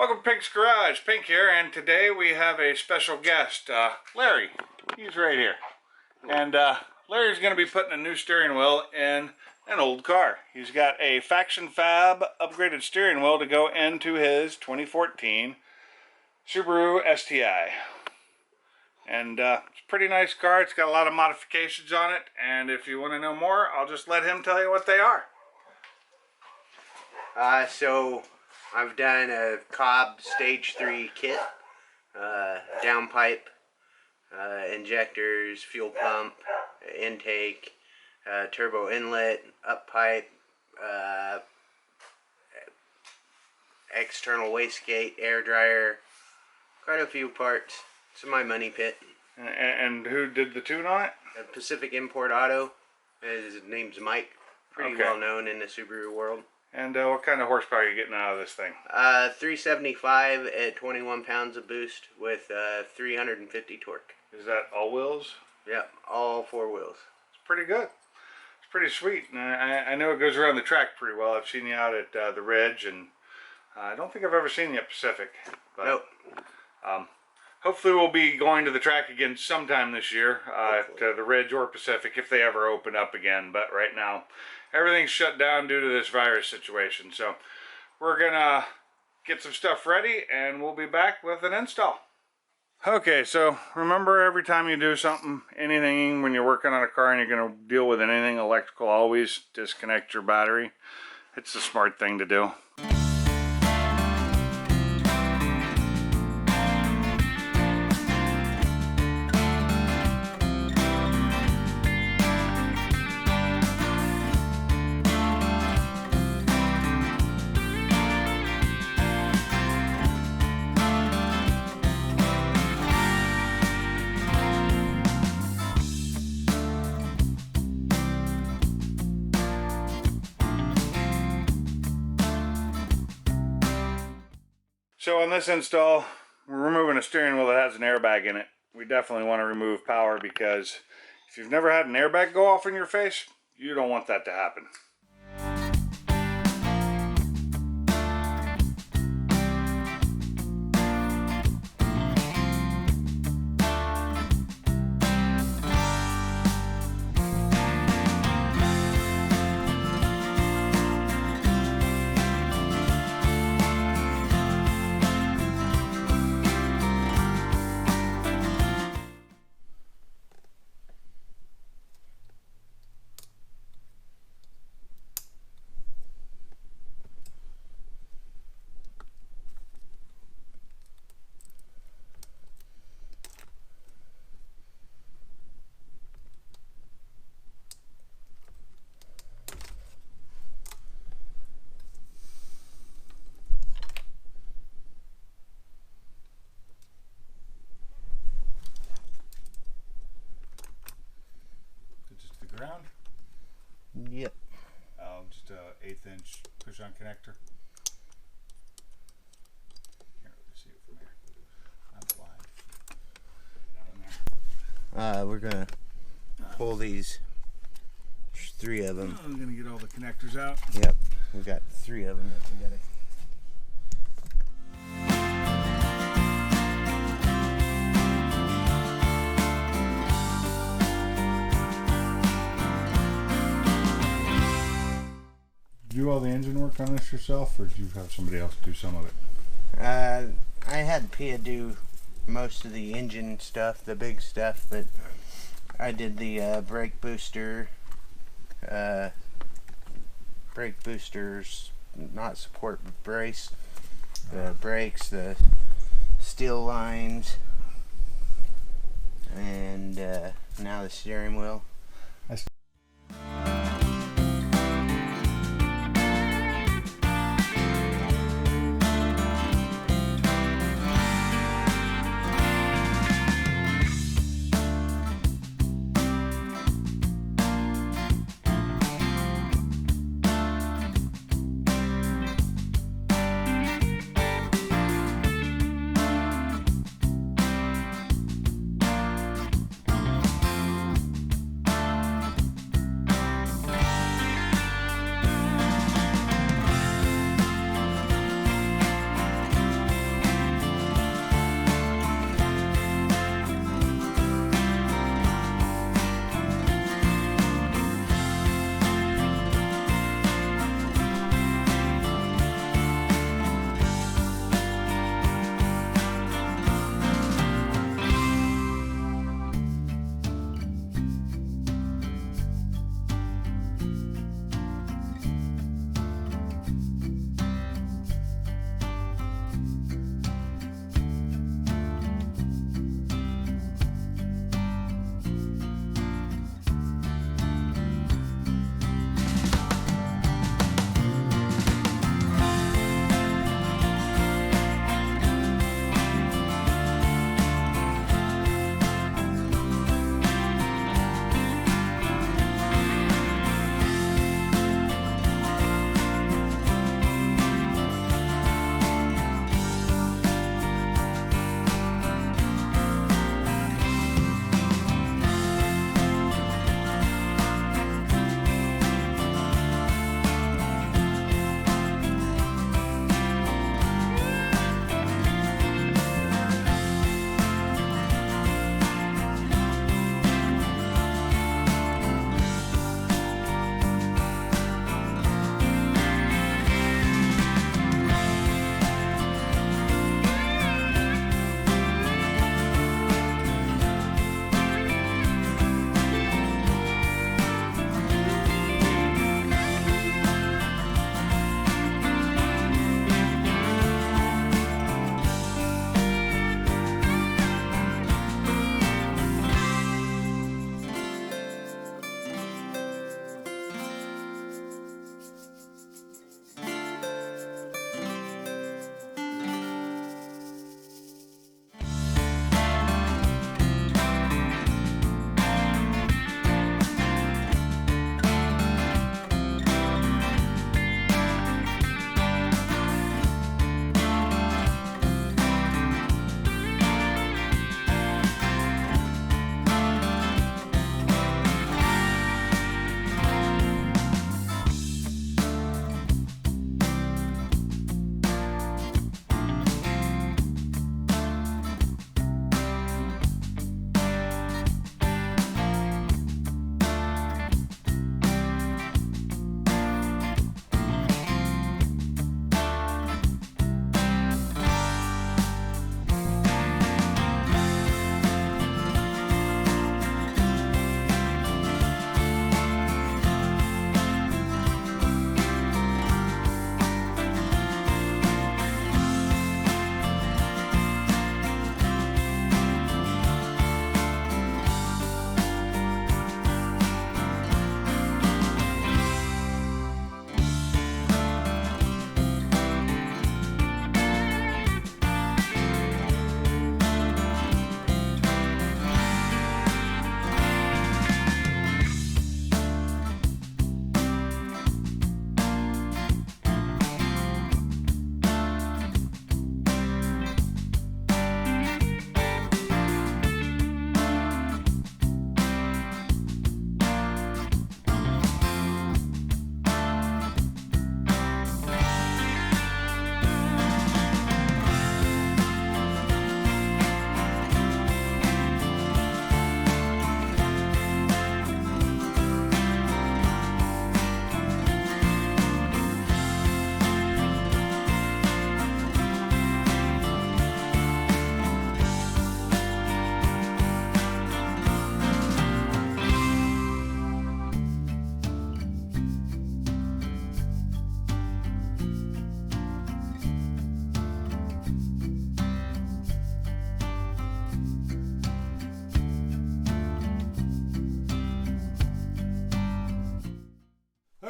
Welcome to Pink's Garage. Pink here, and today we have a special guest, Larry. He's right here. And Larry's going to be putting a new steering wheel in an old car. He's got a FactionFab upgraded steering wheel to go into his 2014 Subaru STI. And it's a pretty nice car. It's got a lot of modifications on it, and if you want to know more, I'll just let him tell you what they are. So I've done a Cobb Stage 3 kit, downpipe, injectors, fuel pump, intake, turbo inlet, up pipe, external wastegate, air dryer, quite a few parts. It's my money pit. And who did the tune on it? Pacific Import Auto. His name's Mike. Pretty well known in the Subaru world. And what kind of horsepower are you getting out of this thing? 375 at 21 pounds of boost with 350 torque. Is that all wheels? Yep, all four wheels. It's pretty good. It's pretty sweet. And I know it goes around the track pretty well. I've seen you out at the Ridge, and I don't think I've ever seen you at Pacific. But, nope. Hopefully we'll be going to the track again sometime this year, to the Ridge or Pacific, if they ever open up again. But right now, everything's shut down due to this virus situation. So we're gonna get some stuff ready, and we'll be back with an install. Okay, so remember, every time you do something, anything, when you're working on a car and you're gonna deal with anything electrical, always disconnect your battery. It's the smart thing to do. So on this install, we're removing a steering wheel that has an airbag in it. We definitely want to remove power, because if you've never had an airbag go off in your face, you don't want that to happen. Ground? Yep. Just a 1/8 inch push-on connector. Can't really see it from here. I'm blind. Down there. We're gonna pull these. There's 3 of them. I'm gonna get all the connectors out. Yep. We've got 3 of them that we gotta. Do all the engine work on this yourself, or do you have somebody else do some of it? I had Pia do most of the engine stuff, the big stuff, but I did the brake boosters, not support, but brace, the brakes, the steel lines, and now the steering wheel.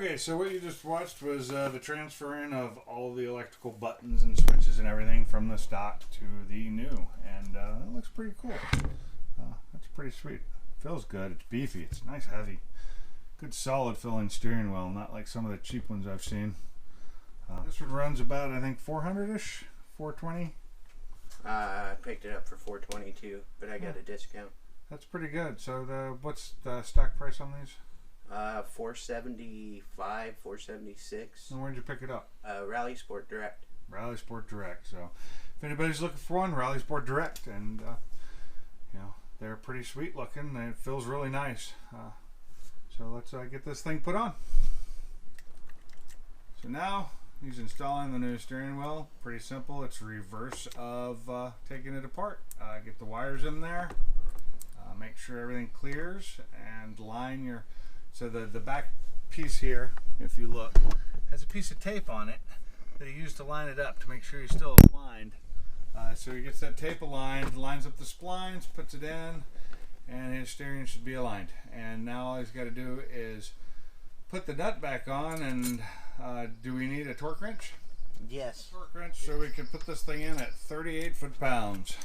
Okay, so what you just watched was the transferring of all the electrical buttons and switches and everything from the stock to the new, and it looks pretty cool. That's pretty sweet. Feels good. It's beefy. It's nice, heavy. Good solid filling steering wheel, not like some of the cheap ones I've seen. This one runs about, I think, 400-ish, 420. I picked it up for 422, but I got a discount. That's pretty good. So what's the stock price on these? 475, 476. And where'd you pick it up? Rally Sport Direct. Rally Sport Direct. So if anybody's looking for one, Rally Sport Direct, and you know, they're pretty sweet looking. It feels really nice. So let's get this thing put on. So now he's installing the new steering wheel. Pretty simple. It's reverse of taking it apart. Get the wires in there. Make sure everything clears and line your. So the back piece here, if you look, has a piece of tape on it that he used to line it up to make sure he's still aligned. So he gets that tape aligned, lines up the splines, puts it in, and his steering should be aligned. And now all he's got to do is put the nut back on. And do we need a torque wrench? Yes. Torque wrench, so we can put this thing in at 38 foot-pounds.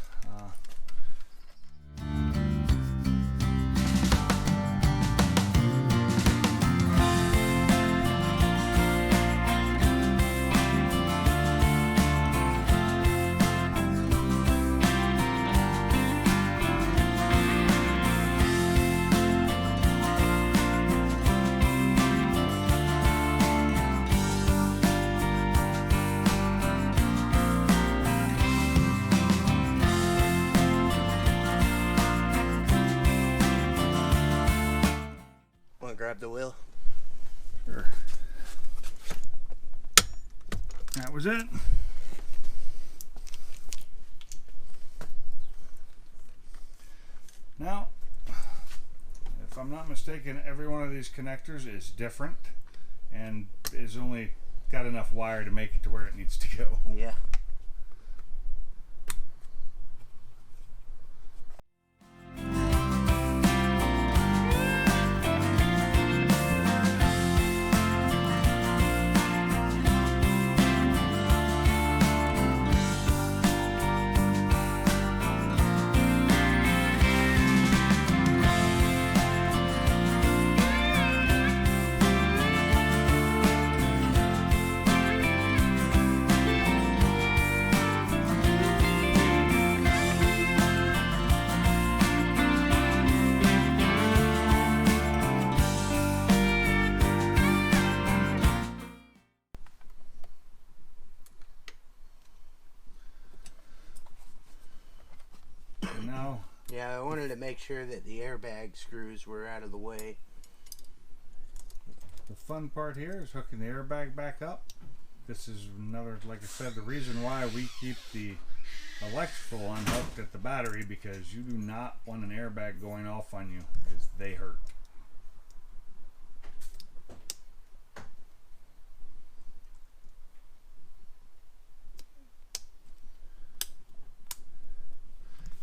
Grab the wheel. Sure. That was it. Now, if I'm not mistaken, every one of these connectors is different and is only got enough wire to make it to where it needs to go. Yeah. Yeah, I wanted to make sure that the airbag screws were out of the way. The fun part here is hooking the airbag back up. This is another, like I said, the reason why we keep the electrical unhooked at the battery, because you do not want an airbag going off on you, because they hurt.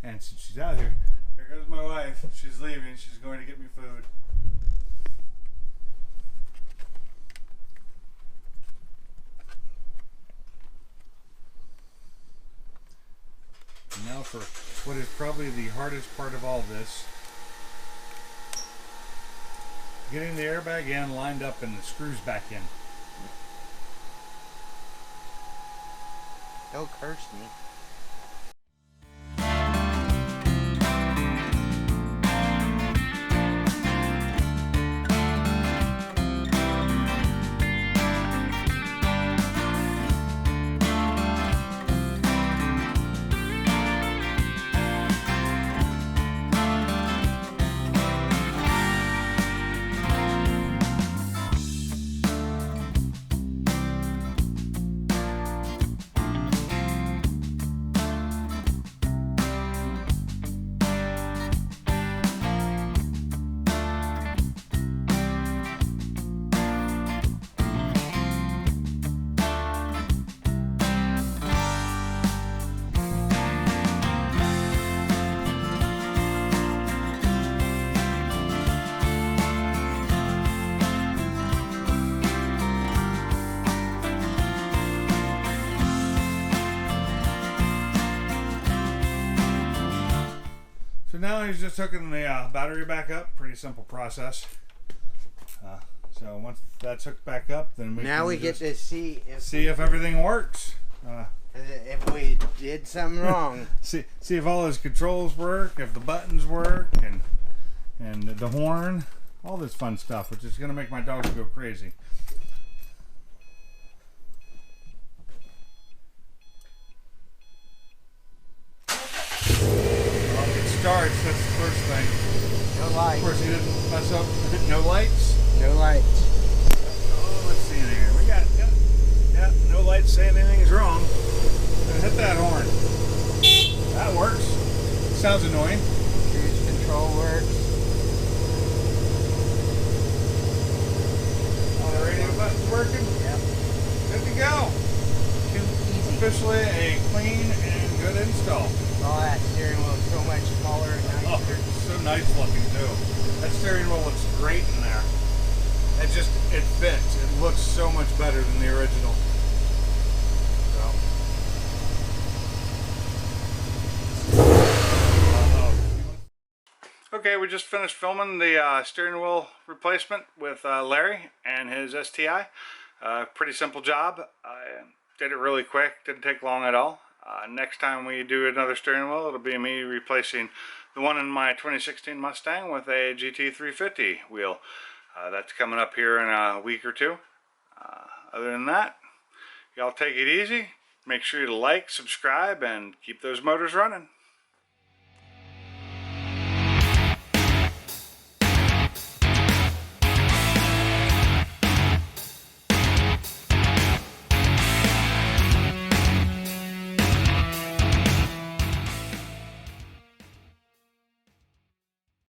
And since she's out here, there goes my wife. She's leaving. She's going to get me food. And now for what is probably the hardest part of all this. Getting the airbag in, lined up, and the screws back in. Don't curse me. So now he's just hooking the battery back up. Pretty simple process. So once that's hooked back up, then we get to see if everything works. If we did something wrong. see if all his controls work, if the buttons work, and the horn, all this fun stuff, which is gonna make my dogs go crazy. Well, it starts. That's the first thing. No lights. Of course, he didn't mess up. No lights. No lights. Oh, let's see in here. We got yeah, no lights saying anything's wrong. Hit that horn. That works. Sounds annoying. Cruise control works. All the radio buttons working. Yep. Good to go. Too easy. Officially a clean and good install. Oh, that steering wheel is so much smaller and nicer. Oh, it's so nice looking too. That steering wheel looks great in there. It fits. It looks so much better than the original. Okay, we just finished filming the steering wheel replacement with Larry and his STI. Pretty simple job. I did it really quick, didn't take long at all. Next time we do another steering wheel, it'll be me replacing the one in my 2016 Mustang with a GT350 wheel. That's coming up here in a week or two. Other than that, y'all take it easy. Make sure you like, subscribe, and keep those motors running.